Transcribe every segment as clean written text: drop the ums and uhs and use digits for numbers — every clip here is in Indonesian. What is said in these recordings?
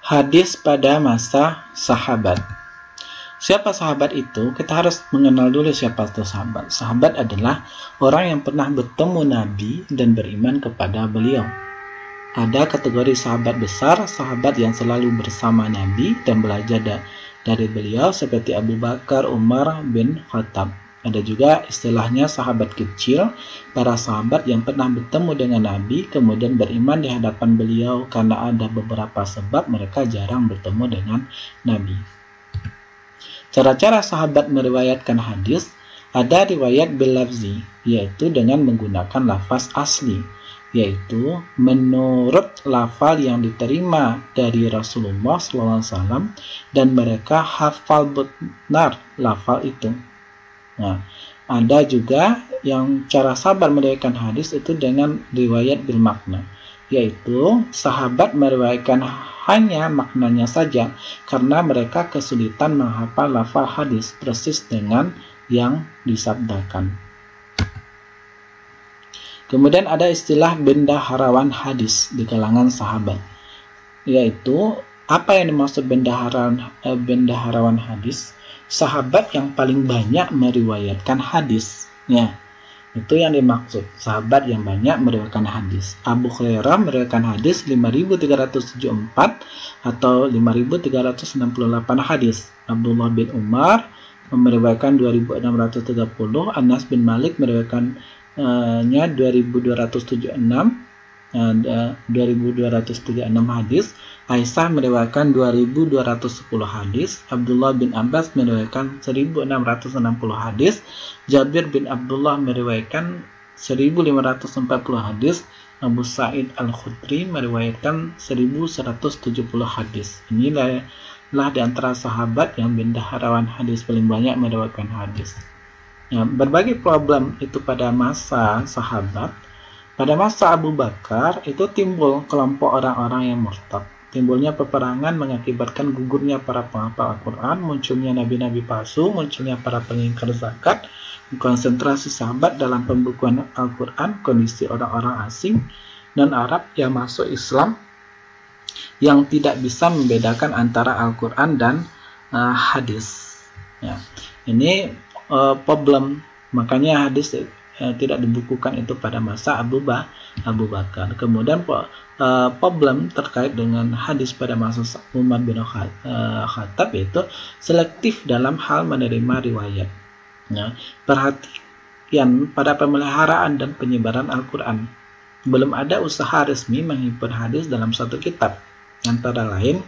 Hadis pada masa sahabat. Siapa sahabat itu? Kita harus mengenal dulu siapa itu sahabat. Sahabat adalah orang yang pernah bertemu Nabi dan beriman kepada beliau. Ada kategori sahabat besar, sahabat yang selalu bersama Nabi dan belajar dari beliau seperti Abu Bakar, Umar bin Khattab. Ada juga istilahnya sahabat kecil, para sahabat yang pernah bertemu dengan Nabi kemudian beriman di hadapan beliau karena ada beberapa sebab mereka jarang bertemu dengan Nabi. Cara-cara sahabat meriwayatkan hadis, ada riwayat bil-lafzi, yaitu dengan menggunakan lafaz asli, yaitu menurut lafal yang diterima dari Rasulullah SAW dan mereka hafal benar lafal itu. Nah, ada juga yang cara sahabat meriwayatkan hadis itu dengan riwayat bil makna, yaitu sahabat meriwayatkan hanya maknanya saja karena mereka kesulitan menghafal lafal hadis persis dengan yang disabdakan. Kemudian ada istilah bendaharawan hadis di kalangan sahabat, yaitu apa yang dimaksud bendaharawan hadis? Sahabat yang paling banyak meriwayatkan hadis, ya, itu yang dimaksud sahabat yang banyak meriwayatkan hadis. Abu Hurairah meriwayatkan hadis 5.374 atau 5.368 hadis. Abdullah bin Umar meriwayatkan 2.630. Anas bin Malik meriwayatkannya 2.276 hadis. Aisyah meriwayatkan 2.210 hadis. Abdullah bin Abbas meriwayatkan 1.660 hadis. Jabir bin Abdullah meriwayatkan 1.540 hadis. Abu Sa'id Al-Khudri meriwayatkan 1.170 hadis. Inilah di antara sahabat yang bendaharawan hadis paling banyak meriwayatkan hadis. Ya, berbagai problem itu pada masa sahabat. Pada masa Abu Bakar itu timbul kelompok orang-orang yang murtad. Timbulnya peperangan mengakibatkan gugurnya para penghafal Al-Quran, munculnya nabi-nabi palsu, munculnya para pengingkar zakat, konsentrasi sahabat dalam pembukuan Al-Quran, kondisi orang-orang asing dan Arab yang masuk Islam yang tidak bisa membedakan antara Al-Quran dan hadis. Ya. Ini problem, makanya hadis tidak dibukukan itu pada masa Abu Bakar. Kemudian problem terkait dengan hadis pada masa Umar bin Khattab yaitu selektif dalam hal menerima riwayat. Nah, perhatian pada pemeliharaan dan penyebaran Al-Quran. Belum ada usaha resmi menghimpun hadis dalam satu kitab, antara lain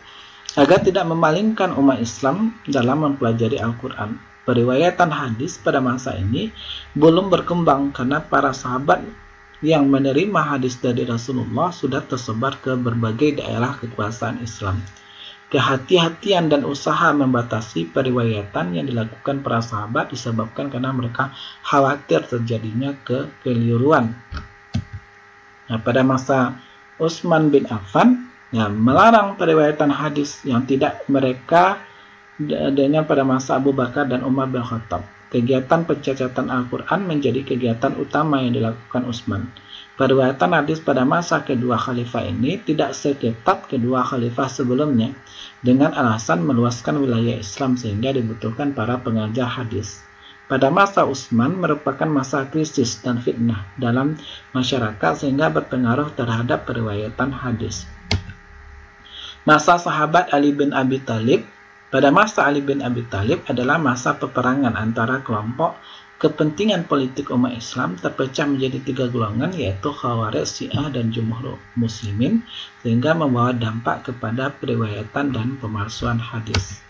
agar tidak memalingkan umat Islam dalam mempelajari Al-Quran. Periwayatan hadis pada masa ini belum berkembang karena para sahabat yang menerima hadis dari Rasulullah sudah tersebar ke berbagai daerah kekuasaan Islam. Kehati-hatian dan usaha membatasi periwayatan yang dilakukan para sahabat disebabkan karena mereka khawatir terjadinya kekeliruan. Nah, pada masa Utsman bin Affan melarang periwayatan hadis yang tidak mereka dengan pada masa Abu Bakar dan Umar bin Khattab. Kegiatan pencacatan Al-Quran menjadi kegiatan utama yang dilakukan Utsman. Periwayatan hadis pada masa kedua khalifah ini tidak seketat kedua khalifah sebelumnya dengan alasan meluaskan wilayah Islam sehingga dibutuhkan para pengajar hadis. Pada masa Utsman merupakan masa krisis dan fitnah dalam masyarakat sehingga berpengaruh terhadap periwayatan hadis. Masa sahabat Ali bin Abi Thalib. Pada masa Ali bin Abi Thalib adalah masa peperangan antara kelompok kepentingan politik umat Islam terpecah menjadi tiga golongan, yaitu Khawarij, Syiah, dan Jumhur Muslimin, sehingga membawa dampak kepada periwayatan dan pemalsuan hadis.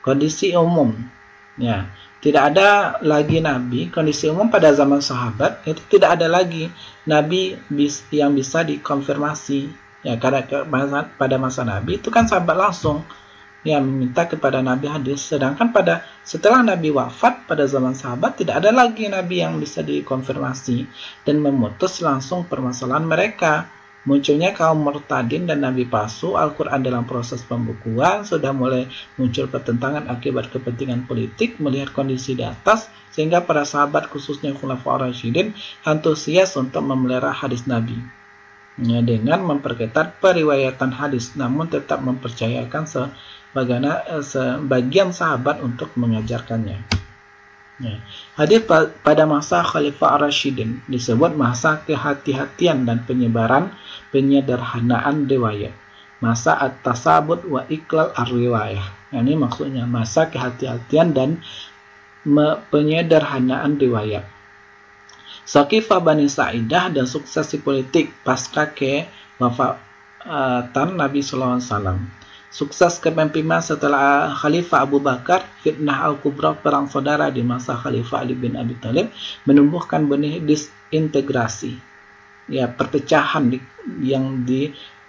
Kondisi umum, ya, tidak ada lagi Nabi. Kondisi umum pada zaman sahabat itu tidak ada lagi Nabi yang bisa dikonfirmasi, ya, karena pada masa Nabi itu kan sahabat langsung yang meminta kepada Nabi hadis, sedangkan setelah Nabi wafat pada zaman sahabat tidak ada lagi Nabi yang bisa dikonfirmasi dan memutus langsung permasalahan mereka. Munculnya kaum murtadin dan Nabi palsu, Al-Quran dalam proses pembukuan, sudah mulai muncul pertentangan akibat kepentingan politik. Melihat kondisi di atas, sehingga para sahabat khususnya Khulafaur Rasyidin antusias untuk memelihara hadis Nabi. ya, dengan memperketat periwayatan hadis, namun tetap mempercayakan sebagian sahabat untuk mengajarkannya. Ya. Hadis pada masa Khalifah Ar-Rasyidin disebut masa kehati-hatian dan penyederhanaan riwayat, masa at-tasabut wa iklal ar-riwayah. Ini maksudnya masa kehati-hatian dan penyederhanaan riwayat. Saqifah Bani Sa'idah dan suksesi politik pasca kewafatan Nabi SAW. Sukses kepemimpinan setelah Khalifah Abu Bakar, fitnah Al-Kubra perang saudara di masa Khalifah Ali bin Abi Thalib menumbuhkan benih disintegrasi, ya, perpecahan yang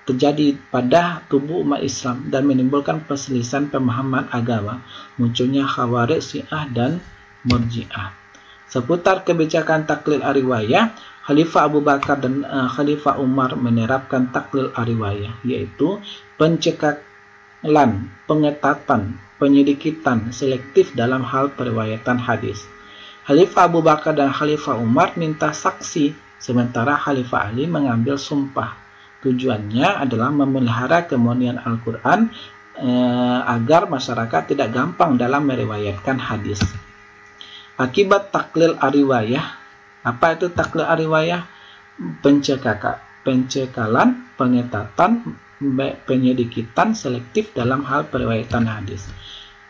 terjadi pada tubuh umat Islam dan menimbulkan perselisihan pemahaman agama, munculnya Khawarij, Syiah dan Murji'ah. Seputar kebijakan taklil ar-riwayah, Khalifah Abu Bakar dan Khalifah Umar menerapkan taklil ar-riwayah, yaitu pencekalan, pengetatan, penyedikitan selektif dalam hal periwayatan hadis. Khalifah Abu Bakar dan Khalifah Umar minta saksi, sementara Khalifah Ali mengambil sumpah. Tujuannya adalah memelihara kemurnian Al-Quran agar masyarakat tidak gampang dalam meriwayatkan hadis. Akibat taklil ar-riwayah, apa itu taklil ar-riwayah? Pencekalan, pengetatan, penyedikitan selektif dalam hal periwayatan hadis.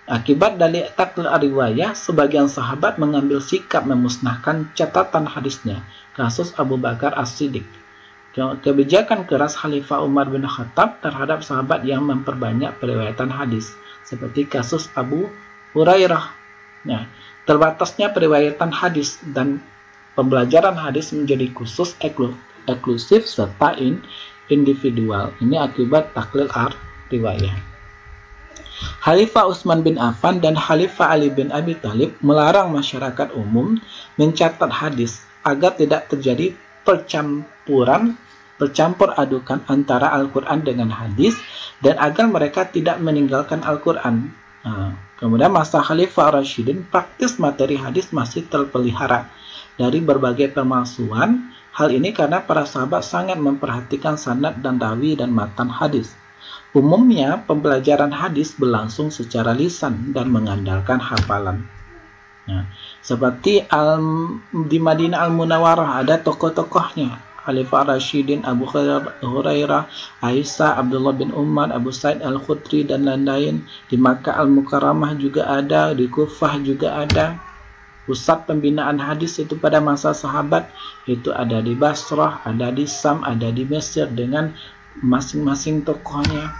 Akibat dari taklil ar-riwayah, sebagian sahabat mengambil sikap memusnahkan catatan hadisnya. Kasus Abu Bakar As-Siddiq. Kebijakan keras Khalifah Umar bin Khattab terhadap sahabat yang memperbanyak periwayatan hadis, seperti kasus Abu Hurairah. Nah, terbatasnya periwayatan hadis dan pembelajaran hadis menjadi khusus, eksklusif serta individual. Ini akibat taklil ar-riwayah. Khalifah Utsman bin Affan dan Khalifah Ali bin Abi Thalib melarang masyarakat umum mencatat hadis agar tidak terjadi percampur adukan antara Al-Quran dengan hadis dan agar mereka tidak meninggalkan Al-Quran. Kemudian masa Khalifah Ar-Rasyidin, praktis materi hadis masih terpelihara dari berbagai pemalsuan. Hal ini karena para sahabat sangat memperhatikan sanad dan rawi dan matan hadis. Umumnya pembelajaran hadis berlangsung secara lisan dan mengandalkan hafalan. Seperti di Madinah Al-Munawwarah ada tokoh-tokohnya, Khalifah Ar-Rasyidin, Abu Hurairah, Aisyah, Abdullah bin Umar, Abu Sa'id Al-Khudri dan lain-lain. Di Makkah Al-Mukarramah juga ada, di Kufah juga ada. Pusat pembinaan hadis itu pada masa sahabat itu ada di Basrah, ada di Sam, ada di Mesir dengan masing-masing tokohnya.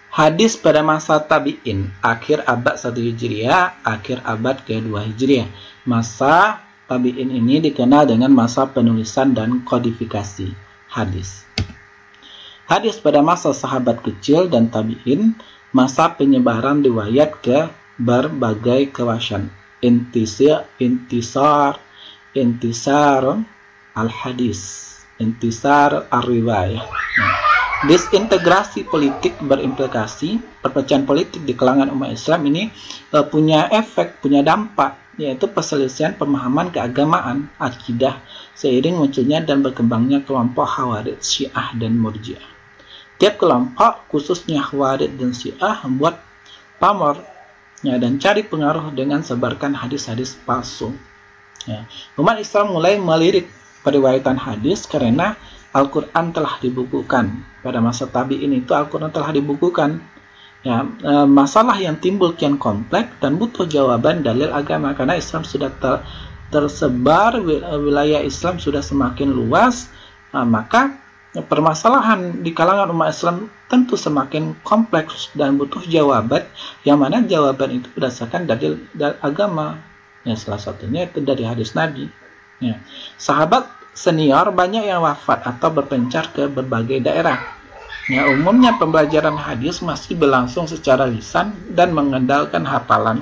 Hadis pada masa tabi'in, akhir abad 1 Hijriah, akhir abad ke-2 Hijriah. Masa tabi'in ini dikenal dengan masa penulisan dan kodifikasi hadis. Hadis pada masa sahabat kecil dan tabi'in, masa penyebaran riwayat ke berbagai kawasan. Intisar al-hadis, intisar ar-riwayah. Disintegrasi politik berimplikasi, perpecahan politik di kalangan umat Islam ini punya efek, punya dampak, yaitu perselisihan pemahaman keagamaan, akidah, seiring munculnya dan berkembangnya kelompok Khawarij, Syiah, dan Murji'ah. Tiap kelompok, khususnya Khawarij dan Syiah, membuat pamor dan cari pengaruh dengan sebarkan hadis-hadis palsu. Umat Islam mulai melirik periwayatan hadis karena Al-Quran telah dibukukan. Pada masa tabi'in itu Al-Quran telah dibukukan. Masalah yang timbul kian kompleks dan butuh jawaban dalil agama karena Islam sudah tersebar, wilayah Islam sudah semakin luas, maka permasalahan di kalangan umat Islam tentu semakin kompleks dan butuh jawaban, yang mana jawaban itu berdasarkan dalil agama. Salah satunya itu dari hadis Nabi. Sahabat senior banyak yang wafat atau berpencar ke berbagai daerah. Umumnya pembelajaran hadis masih berlangsung secara lisan dan mengandalkan hafalan.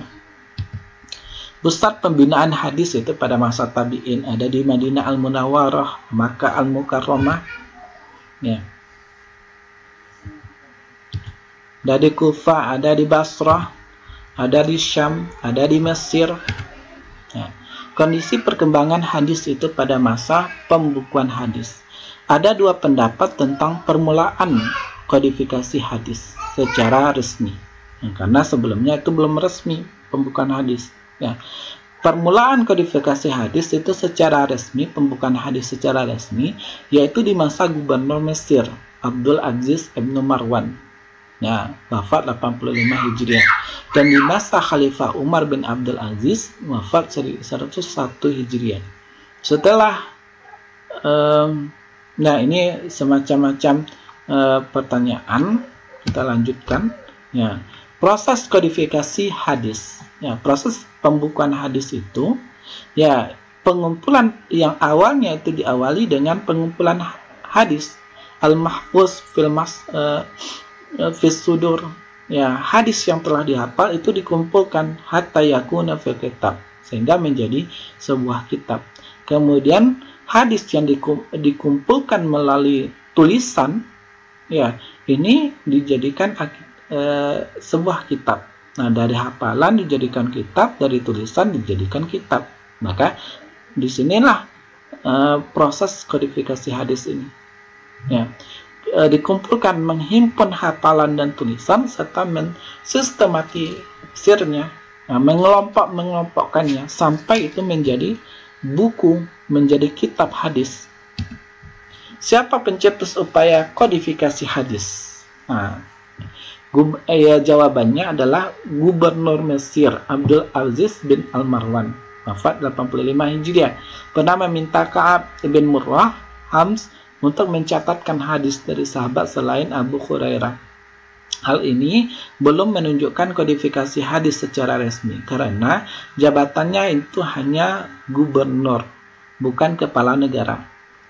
Pusat pembinaan hadis itu pada masa tabi'in ada di Madinah Al-Munawwarah, Makkah Al-Mukarramah. Ada di Kufah, ada di Basrah, ada di Syam, ada di Mesir. kondisi perkembangan hadis itu pada masa pembukuan hadis. Ada dua pendapat tentang permulaan kodifikasi hadis secara resmi. Karena sebelumnya itu belum resmi pembukaan hadis. Ya. Permulaan kodifikasi hadis itu secara resmi, pembukaan hadis secara resmi, yaitu di masa Gubernur Mesir, Abdul Aziz Ibnu Marwan. Ya, wafat 85 Hijriah. Dan di masa Khalifah Umar bin Abdul Aziz, wafat 101 Hijriah. Setelah, nah ini semacam-macam pertanyaan, kita lanjutkan. Ya, proses kodifikasi hadis. Ya, proses pembukuan hadis itu, ya, pengumpulan yang awalnya itu diawali dengan pengumpulan hadis al-mahfuz fis sudur. Ya, hadis yang telah dihafal itu dikumpulkan hatta yakuna fil kitab, sehingga menjadi sebuah kitab. Kemudian hadis yang dikumpulkan melalui tulisan, ya, ini dijadikan sebuah kitab. Nah, dari hafalan dijadikan kitab, dari tulisan dijadikan kitab. Maka disinilah proses kodifikasi hadis ini. Ya, dikumpulkan, menghimpun hafalan dan tulisan serta mensistematisirnya, mengelompokkannya sampai itu menjadi buku, menjadi kitab hadis. Siapa pencetus upaya kodifikasi hadis? Nah, jawabannya adalah Gubernur Mesir Abdul Aziz bin Al-Marwan, wafat 85 Hijriah. Pernah meminta Ka'ab bin Murrah Hams untuk mencatatkan hadis dari sahabat selain Abu Hurairah. Hal ini belum menunjukkan kodifikasi hadis secara resmi, karena jabatannya itu hanya gubernur, bukan kepala negara.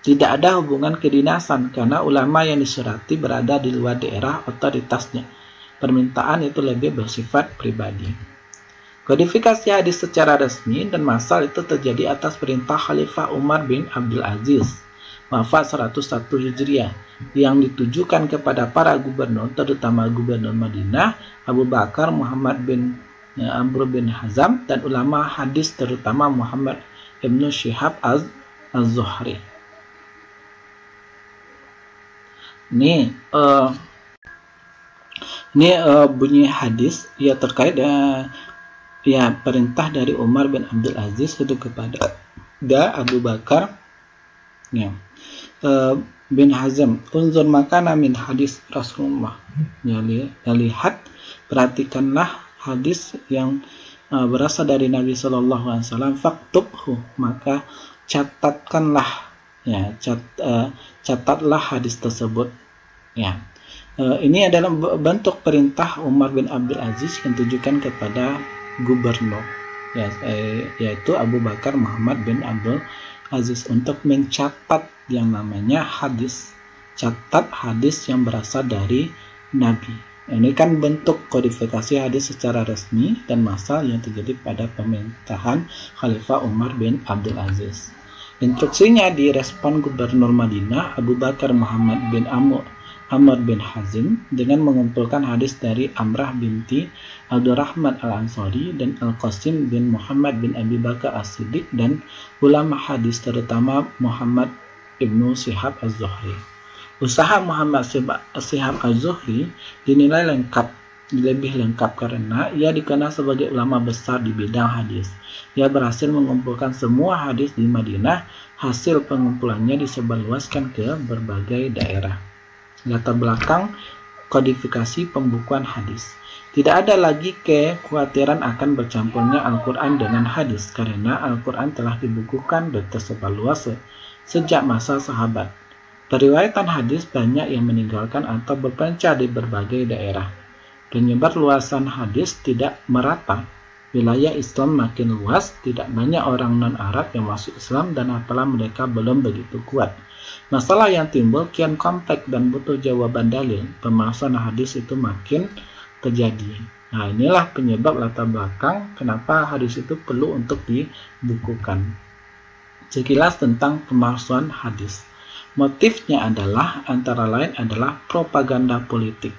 Tidak ada hubungan kedinasan, karena ulama yang disurati berada di luar daerah otoritasnya. Permintaan itu lebih bersifat pribadi. Kodifikasi hadis secara resmi dan massal itu terjadi atas perintah Khalifah Umar bin Abdul Aziz, wafat 101 Hijriah, yang ditujukan kepada para gubernur, terutama gubernur Madinah, Abu Bakar, Muhammad bin Amr bin Hazam, dan ulama hadis terutama Muhammad Ibnu Syihab Az-Zuhri. Ini bunyi hadis ya terkait ya perintah dari Umar bin Abdul Aziz itu kepada Abu Bakar ya, bin Hazm, unzur makana min hadis Rasulullah. Ya, lihat, perhatikanlah hadis yang berasal dari Nabi Shallallahu Alaihi Wasallam. Faktubhu, maka catatkanlah, ya, catatlah hadis tersebut. Ya. Ini adalah bentuk perintah Umar bin Abdul Aziz yang ditujukan kepada gubernur, ya, yaitu Abu Bakar Muhammad bin Abdul Aziz, untuk mencatat yang namanya hadis. Catat hadis yang berasal dari Nabi. Ini kan bentuk kodifikasi hadis secara resmi dan massal yang terjadi pada pemerintahan Khalifah Umar bin Abdul Aziz. Instruksinya direspon Gubernur Madinah Abu Bakar Muhammad bin Amr bin Hazim dengan mengumpulkan hadis dari Amrah binti Abdurrahman Al-Ansari dan Al-Qasim bin Muhammad bin Abi Bakar As-Siddiq dan ulama hadis terutama Muhammad Ibnu Syihab Az-Zuhri. Usaha Muhammad Syihab Az-Zuhri dinilai lebih lengkap karena ia dikenal sebagai ulama besar di bidang hadis. Ia berhasil mengumpulkan semua hadis di Madinah. Hasil pengumpulannya disebarluaskan ke berbagai daerah. Latar belakang kodifikasi pembukuan hadis. Tidak ada lagi kekhawatiran akan bercampurnya Al-Quran dengan hadis, karena Al-Quran telah dibukukan dan tersebar luas sejak masa sahabat. Periwayatan hadis banyak yang meninggalkan atau berpencar di berbagai daerah. Penyebar luasan hadis tidak merata. Wilayah Islam makin luas, tidak banyak orang non-Arab yang masuk Islam dan hafalan mereka belum begitu kuat. Masalah yang timbul kian kompleks dan butuh jawaban dalil. Pemalsuan hadis itu makin terjadi. Nah, inilah penyebab latar belakang kenapa hadis itu perlu untuk dibukukan. Sekilas tentang pemalsuan hadis. Motifnya adalah antara lain adalah propaganda politik.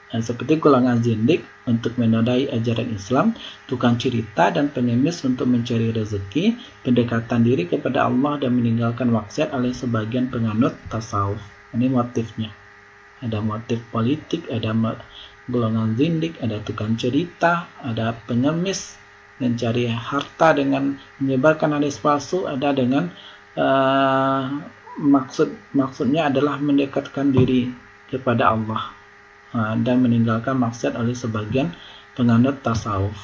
seperti golongan zindik untuk menodai ajaran Islam, tukang cerita dan pengemis untuk mencari rezeki, pendekatan diri kepada Allah dan meninggalkan maksiat oleh sebagian penganut tasawuf. Ini motifnya. Ada motif politik, ada golongan zindik, ada tukang cerita, ada pengemis mencari harta dengan menyebarkan hadis palsu, ada dengan maksudnya adalah mendekatkan diri kepada Allah dan meninggalkan maksiat oleh sebagian penganut tasawuf.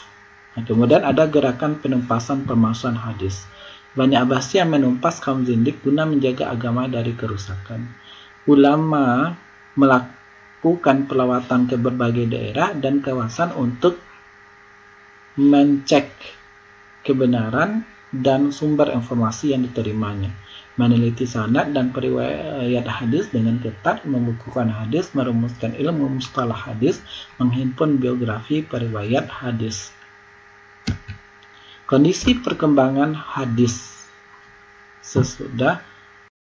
Kemudian ada gerakan penumpasan pemalsuan hadis. Bani Abbasiyah menumpas kaum zindik guna menjaga agama dari kerusakan. Ulama melakukan pelawatan ke berbagai daerah dan kawasan untuk mencek kebenaran dan sumber informasi yang diterimanya, meneliti sanad dan periwayat hadis dengan ketat, membukukan hadis, merumuskan ilmu mustalah hadis, menghimpun biografi periwayat hadis. Kondisi perkembangan hadis sesudah